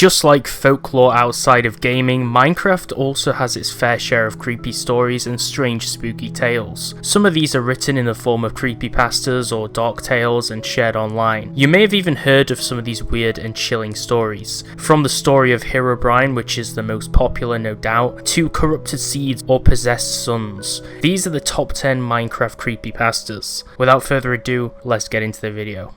Just like folklore outside of gaming, Minecraft also has its fair share of creepy stories and strange spooky tales. Some of these are written in the form of creepypastas or dark tales and shared online. You may have even heard of some of these weird and chilling stories, from the story of Herobrine, which is the most popular no doubt, to corrupted seeds or possessed sons. These are the top 10 Minecraft creepypastas. Without further ado, let's get into the video.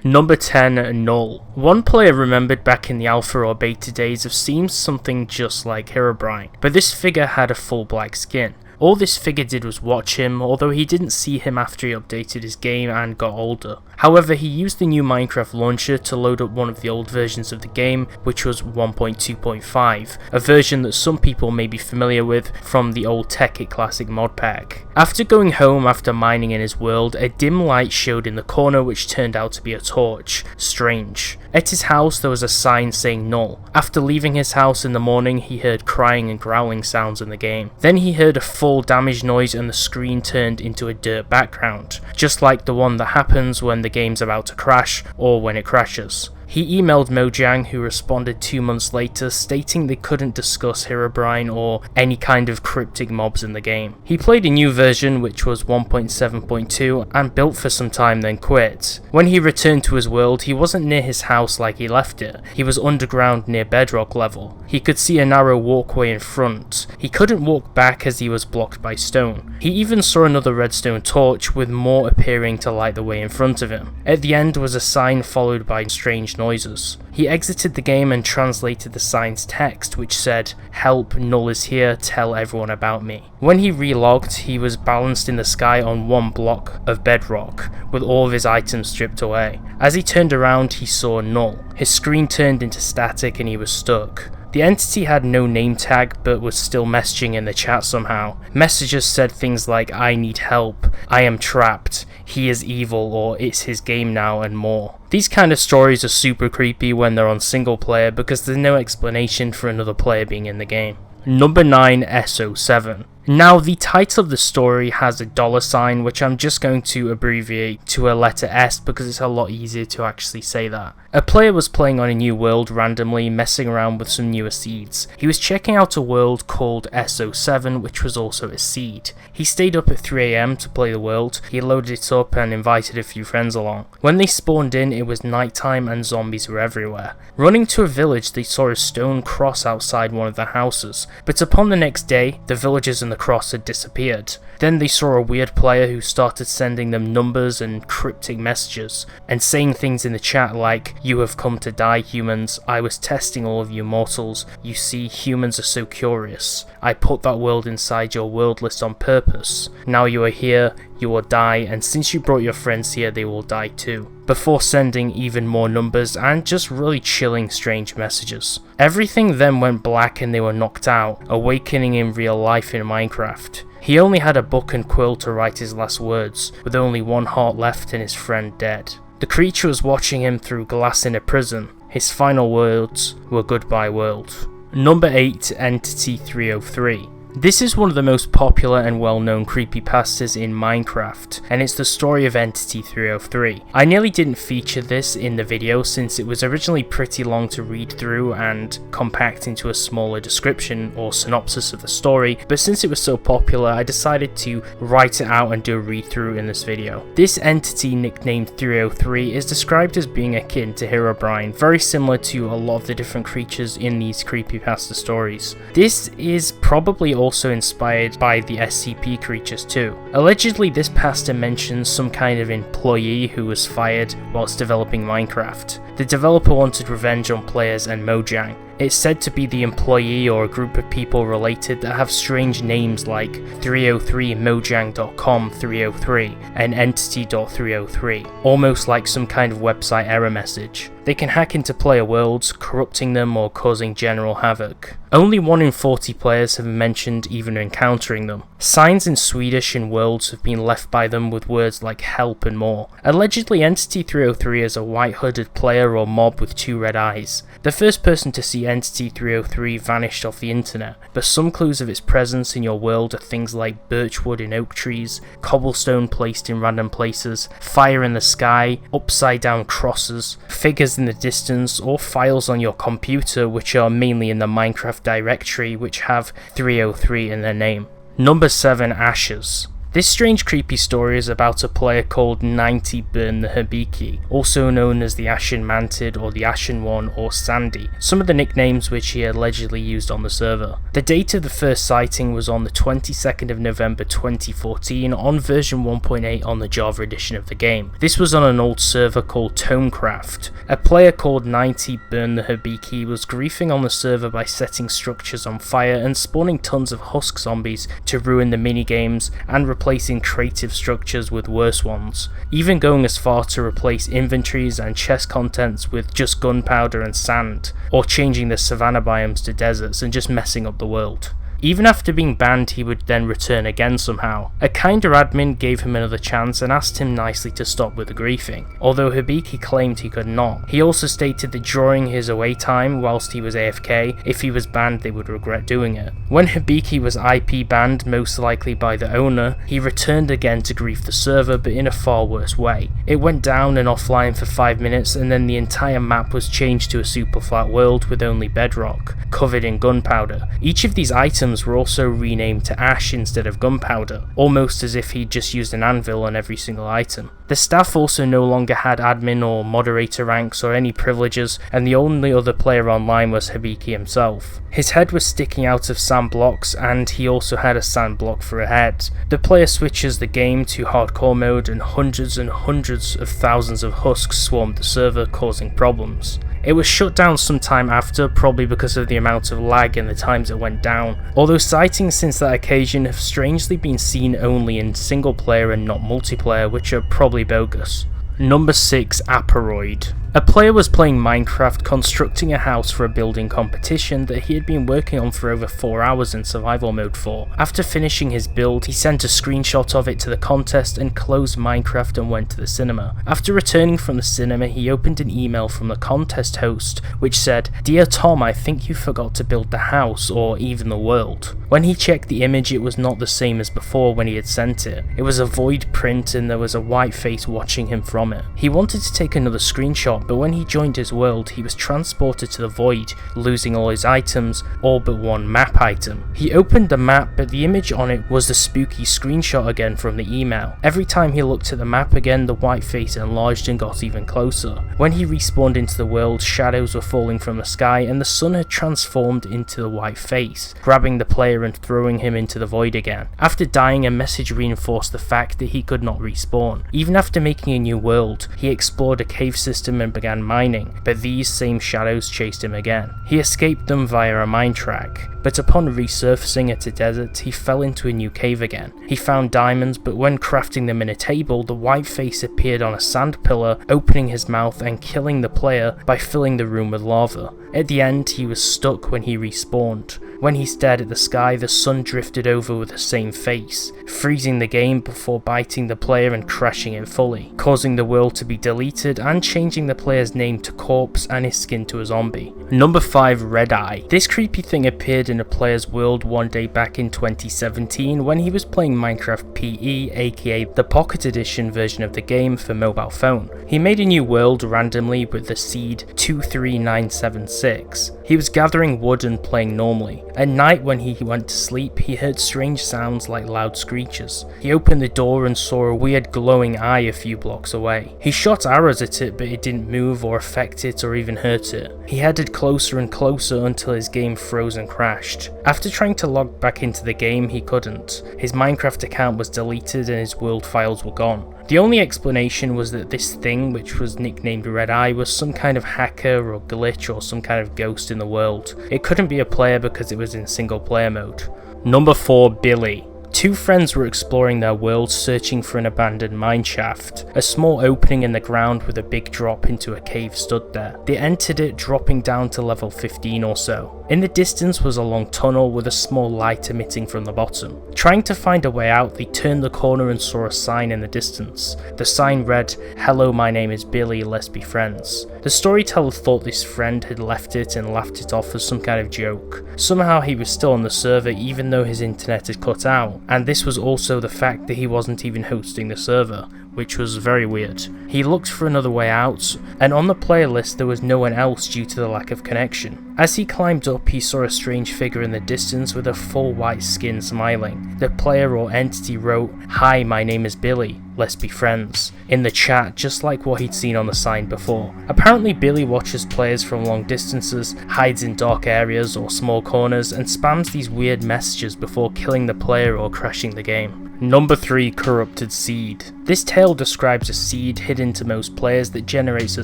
Number 10, Null. One player remembered back in the alpha or beta days of seeing something just like Herobrine, but this figure had a full black skin. All this figure did was watch him, although he didn't see him after he updated his game and got older. However, he used the new Minecraft launcher to load up one of the old versions of the game, which was 1.2.5, a version that some people may be familiar with from the old Tech It Classic mod pack. After going home after mining in his world, a dim light showed in the corner which turned out to be a torch. Strange. At his house there was a sign saying Null. After leaving his house in the morning, he heard crying and growling sounds in the game. Then he heard a full damage noise and the screen turned into a dirt background, just like the one that happens when the game's about to crash or when it crashes. He emailed Mojang, who responded 2 months later stating they couldn't discuss Herobrine or any kind of cryptic mobs in the game. He played a new version which was 1.7.2 and built for some time then quit. When he returned to his world, he wasn't near his house like he left it. He was underground near bedrock level. He could see a narrow walkway in front. He couldn't walk back as he was blocked by stone. He even saw another redstone torch with more appearing to light the way in front of him. At the end was a sign followed by strange noises. He exited the game and translated the sign's text, which said, "Help, Null is here, tell everyone about me." When he relogged, he was balanced in the sky on one block of bedrock, with all of his items stripped away. As he turned around, he saw Null. His screen turned into static and he was stuck. The entity had no name tag but was still messaging in the chat somehow. Messages said things like "I need help," "I am trapped," "He is evil," or "It's his game now," and more. These kind of stories are super creepy when they're on single player because there's no explanation for another player being in the game. Number 9, SO7. Now, the title of the story has a $sign, which I'm just going to abbreviate to a letter S because it's a lot easier to actually say that. A player was playing on a new world randomly, messing around with some newer seeds. He was checking out a world called SO7, which was also a seed. He stayed up at 3 AM to play the world. He loaded it up and invited a few friends along. When they spawned in, it was nighttime and zombies were everywhere. Running to a village, they saw a stone cross outside one of the houses, but upon the next day, the villagers and the cross had disappeared. Then they saw a weird player who started sending them numbers and cryptic messages, and saying things in the chat like, "You have come to die, humans. I was testing all of you mortals. You see, humans are so curious. I put that world inside your world list on purpose. Now you are here, you will die, and since you brought your friends here, they will die too." Before sending even more numbers and just really chilling strange messages. Everything then went black and they were knocked out, awakening in real life in Minecraft. He only had a book and quill to write his last words, with only one heart left and his friend dead. The creature was watching him through glass in a prison. His final words were "Goodbye world." Number 8, Entity 303. This is one of the most popular and well-known creepypastas in Minecraft, and it's the story of Entity 303. I nearly didn't feature this in the video since it was originally pretty long to read through and compact into a smaller description or synopsis of the story, but since it was so popular I decided to write it out and do a read-through in this video. This entity, nicknamed 303, is described as being akin to Herobrine, very similar to a lot of the different creatures in these creepypasta stories. This is probably also inspired by the SCP creatures too. Allegedly, this pasta mentions some kind of employee who was fired whilst developing Minecraft. The developer wanted revenge on players and Mojang. It's said to be the employee or a group of people related that have strange names like 303 Mojang.com 303 and Entity.303, almost like some kind of website error message. They can hack into player worlds, corrupting them or causing general havoc. Only 1 in 40 players have mentioned even encountering them. Signs in Swedish in worlds have been left by them with words like help and more. Allegedly, Entity 303 is a white-hooded player or mob with 2 red eyes. The first person to see Entity 303 vanished off the internet, but some clues of its presence in your world are things like birchwood in oak trees, cobblestone placed in random places, fire in the sky, upside down crosses, figures in the distance, or files on your computer which are mainly in the Minecraft directory which have 303 in their name. Number 7. Ashes. This strange creepy story is about a player called 90 Burn the Hibiki, also known as the Ashen Mantid or the Ashen One or Sandy, some of the nicknames which he allegedly used on the server. The date of the first sighting was on the 22nd of November 2014 on version 1.8 on the Java edition of the game. This was on an old server called Tomecraft. A player called 90 Burn the Hibiki was griefing on the server by setting structures on fire and spawning tons of husk zombies to ruin the minigames and replacing creative structures with worse ones, even going as far to replace inventories and chest contents with just gunpowder and sand, or changing the savanna biomes to deserts and just messing up the world. Even after being banned, he would then return again somehow. A kinder admin gave him another chance and asked him nicely to stop with the griefing, although Hibiki claimed he could not. He also stated that during his away time whilst he was AFK, if he was banned they would regret doing it. When Hibiki was IP banned, most likely by the owner, he returned again to grief the server, but in a far worse way. It went down and offline for 5 minutes and then the entire map was changed to a super flat world with only bedrock, covered in gunpowder. Each of these items were also renamed to ash instead of gunpowder, almost as if he'd just used an anvil on every single item. The staff also no longer had admin or moderator ranks or any privileges, and the only other player online was Hibiki himself. His head was sticking out of sand blocks, and he also had a sand block for a head. The player switches the game to hardcore mode and hundreds of thousands of husks swarmed the server, causing problems. It was shut down sometime after, probably because of the amount of lag and the times it went down, although sightings since that occasion have strangely been seen only in single player and not multiplayer, which are probably bogus. Number 6. G.APAROID. A player was playing Minecraft constructing a house for a building competition that he had been working on for over 4 hours in survival mode for. After finishing his build, he sent a screenshot of it to the contest and closed Minecraft and went to the cinema. After returning from the cinema, he opened an email from the contest host which said, "Dear Tom, I think you forgot to build the house or even the world." When he checked the image, it was not the same as before when he had sent it. It was a void print and there was a white face watching him from it. He wanted to take another screenshot, but when he joined his world, he was transported to the void, losing all his items, all but one map item. He opened the map, but the image on it was the spooky screenshot again from the email. Every time he looked at the map again, the white face enlarged and got even closer. When he respawned into the world, shadows were falling from the sky and the sun had transformed into the white face, grabbing the player and throwing him into the void again. After dying, a message reinforced the fact that he could not respawn. Even after making a new world, he explored a cave system and began mining, but these same shadows chased him again. He escaped them via a mine track, but upon resurfacing at a desert, he fell into a new cave again. He found diamonds, but when crafting them in a table, the white face appeared on a sand pillar, opening his mouth and killing the player by filling the room with lava. At the end, he was stuck when he respawned. When he stared at the sky, the sun drifted over with the same face, freezing the game before biting the player and crashing it fully, causing the world to be deleted and changing the player's name to Corpse and his skin to a zombie. Number 5. Red Eye. This creepy thing appeared in a player's world one day back in 2017 when he was playing Minecraft PE, aka the Pocket Edition version of the game for mobile phone. He made a new world randomly with the seed 23976. He was gathering wood and playing normally. At night when he went to sleep, he heard strange sounds like loud screeches. He opened the door and saw a weird glowing eye a few blocks away. He shot arrows at it, but it didn't move or affect it or even hurt it. He headed closer and closer until his game froze and crashed. After trying to log back into the game, he couldn't. His Minecraft account was deleted and his world files were gone. The only explanation was that this thing, which was nicknamed Red Eye, was some kind of hacker or glitch or some kind of ghost in the world. It couldn't be a player because it was in single player mode. Number 4. Billy. Two friends were exploring their world, searching for an abandoned mine shaft. A small opening in the ground with a big drop into a cave stood there. They entered it, dropping down to level 15 or so. In the distance was a long tunnel with a small light emitting from the bottom. Trying to find a way out, they turned the corner and saw a sign in the distance. The sign read, "Hello, my name is Billy, let's be friends." The storyteller thought this friend had left it and laughed it off as some kind of joke. Somehow he was still on the server even though his internet had cut out, and this was also the fact that he wasn't even hosting the server, which was very weird. He looked for another way out, and on the player list there was no one else due to the lack of connection. As he climbed up, he saw a strange figure in the distance with a full white skin smiling. The player or entity wrote, "Hi, my name is Billy, let's be friends," in the chat, just like what he'd seen on the sign before. Apparently Billy watches players from long distances, hides in dark areas or small corners, and spams these weird messages before killing the player or crashing the game. Number 3. Corrupted Seed. This tale describes a seed hidden to most players that generates a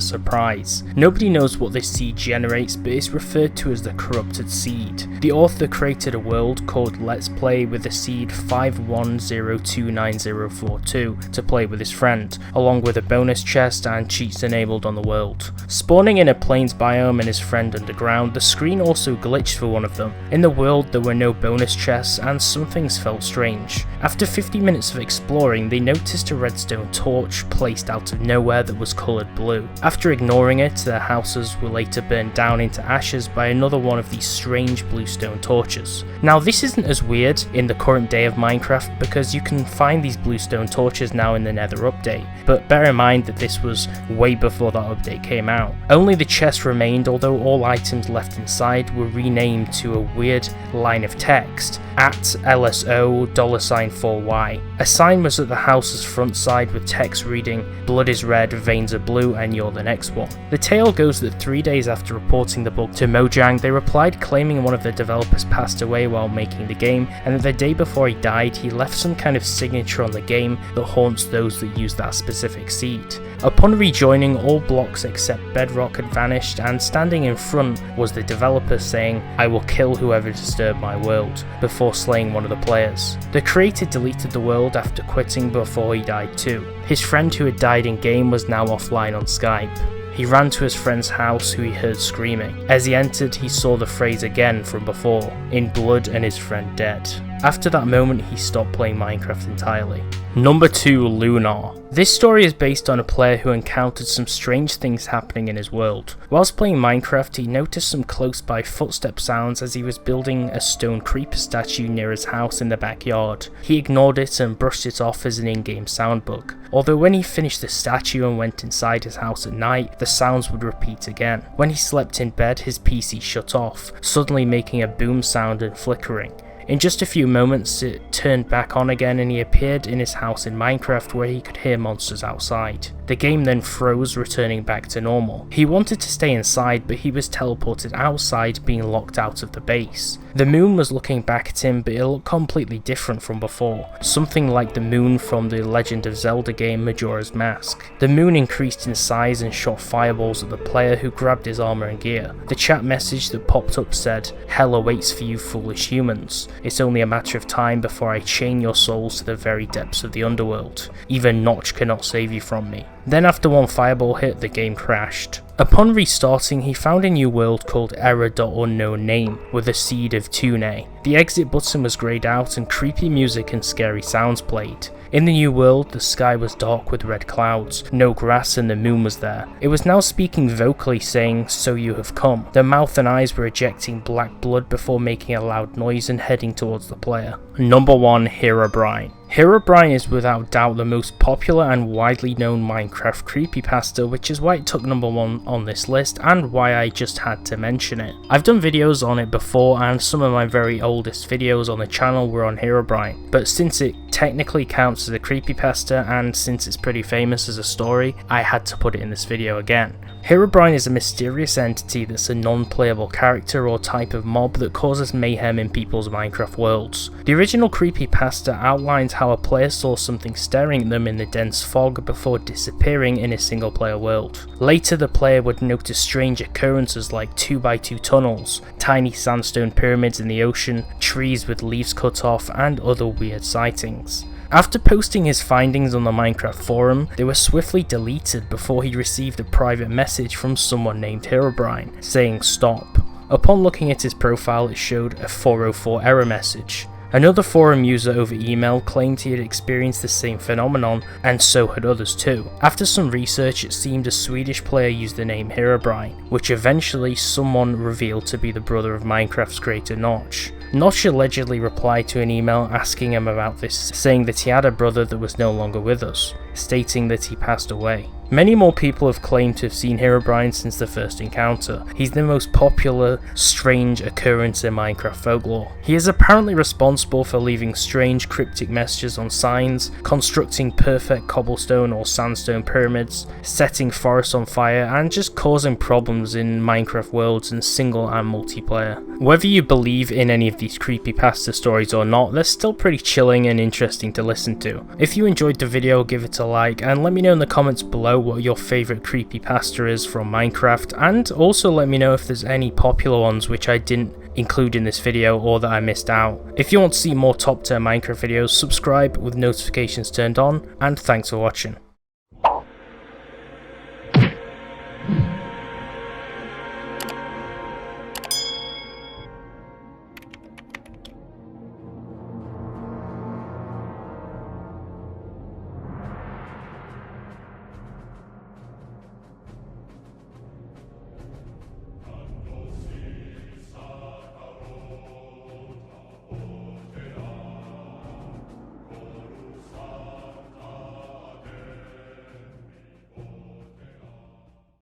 surprise. Nobody knows what this seed generates, but it's referred to as the Corrupted Seed. The author created a world called Let's Play with the seed 51029042 to play with his friend, along with a bonus chest and cheats enabled on the world. Spawning in a plains biome and his friend underground, the screen also glitched for one of them. In the world there were no bonus chests and some things felt strange. After 50 minutes of exploring, they noticed a redstone torch placed out of nowhere that was coloured blue. After ignoring it, their houses were later burned down into ashes by another one of these strange bluestone torches. Now this isn't as weird in the current day of Minecraft because you can find these bluestone torches now in the Nether update, but bear in mind that this was way before that update came out. Only the chest remained, although all items left inside were renamed to a weird line of text, @LSO$4Y. A sign was at the house's front side with text reading, "Blood is red, veins are blue, and you're the next one." The tale goes that 3 days after reporting the bug to Mojang, they replied claiming one of the developers passed away while making the game, and that the day before he died, he left some kind of signature on the game that haunts those that use that specific seed. Upon rejoining, all blocks except bedrock had vanished, and standing in front was the developer saying, "I will kill whoever disturbed my world," before slaying one of the players. The creator deleted the world after quitting before he died too. His friend who had died in game was now offline on Skype. He ran to his friend's house who he heard screaming. As he entered, he saw the phrase again from before, "In blood and his friend dead." After that moment, he stopped playing Minecraft entirely. Number 2. Lunar. This story is based on a player who encountered some strange things happening in his world. Whilst playing Minecraft, he noticed some close by footstep sounds as he was building a stone creeper statue near his house in the backyard. He ignored it and brushed it off as an in-game sound bug. Although when he finished the statue and went inside his house at night, the sounds would repeat again. When he slept in bed, his PC shut off, suddenly making a boom sound and flickering. In just a few moments it turned back on again and he appeared in his house in Minecraft where he could hear monsters outside. The game then froze, returning back to normal. He wanted to stay inside, but he was teleported outside, being locked out of the base. The moon was looking back at him, but it looked completely different from before, something like the moon from the Legend of Zelda game Majora's Mask. The moon increased in size and shot fireballs at the player, who grabbed his armor and gear. The chat message that popped up said, "Hell awaits for you foolish humans. It's only a matter of time before I chain your souls to the very depths of the underworld. Even Notch cannot save you from me." Then after one fireball hit, the game crashed. Upon restarting, he found a new world called Error.Unknown-Name with a seed of Tune. The exit button was greyed out and creepy music and scary sounds played. In the new world, the sky was dark with red clouds, no grass, and the moon was there. It was now speaking vocally, saying, "So you have come." The mouth and eyes were ejecting black blood before making a loud noise and heading towards the player. Number 1. Herobrine. Herobrine is without doubt the most popular and widely known Minecraft Creepypasta, which is why it took number 1 on this list and why I just had to mention it. I've done videos on it before and some of my very oldest videos on the channel were on Herobrine, but since it technically counts as a creepypasta, and since it's pretty famous as a story, I had to put it in this video again. Herobrine is a mysterious entity that's a non-playable character or type of mob that causes mayhem in people's Minecraft worlds. The original creepypasta outlines how a player saw something staring at them in the dense fog before disappearing in a single player world. Later, the player would notice strange occurrences like 2x2 tunnels, tiny sandstone pyramids in the ocean, trees with leaves cut off, and other weird sightings. After posting his findings on the Minecraft forum, they were swiftly deleted before he received a private message from someone named Herobrine, saying stop. Upon looking at his profile, it showed a 404 error message. Another forum user over email claimed he had experienced the same phenomenon, and so had others too. After some research, it seemed a Swedish player used the name Herobrine, which eventually someone revealed to be the brother of Minecraft's creator Notch. Notch allegedly replied to an email asking him about this, saying that he had a brother that was no longer with us, stating that he passed away. Many more people have claimed to have seen Herobrine since the first encounter. He's the most popular, strange occurrence in Minecraft folklore. He is apparently responsible for leaving strange cryptic messages on signs, constructing perfect cobblestone or sandstone pyramids, setting forests on fire, and just causing problems in Minecraft worlds in single and multiplayer. Whether you believe in any of these creepypasta stories or not, they're still pretty chilling and interesting to listen to. If you enjoyed the video, give it a like, and let me know in the comments below what your favourite creepypasta is from Minecraft, and also let me know if there's any popular ones which I didn't include in this video or that I missed out. If you want to see more top tier Minecraft videos, subscribe with notifications turned on, and thanks for watching.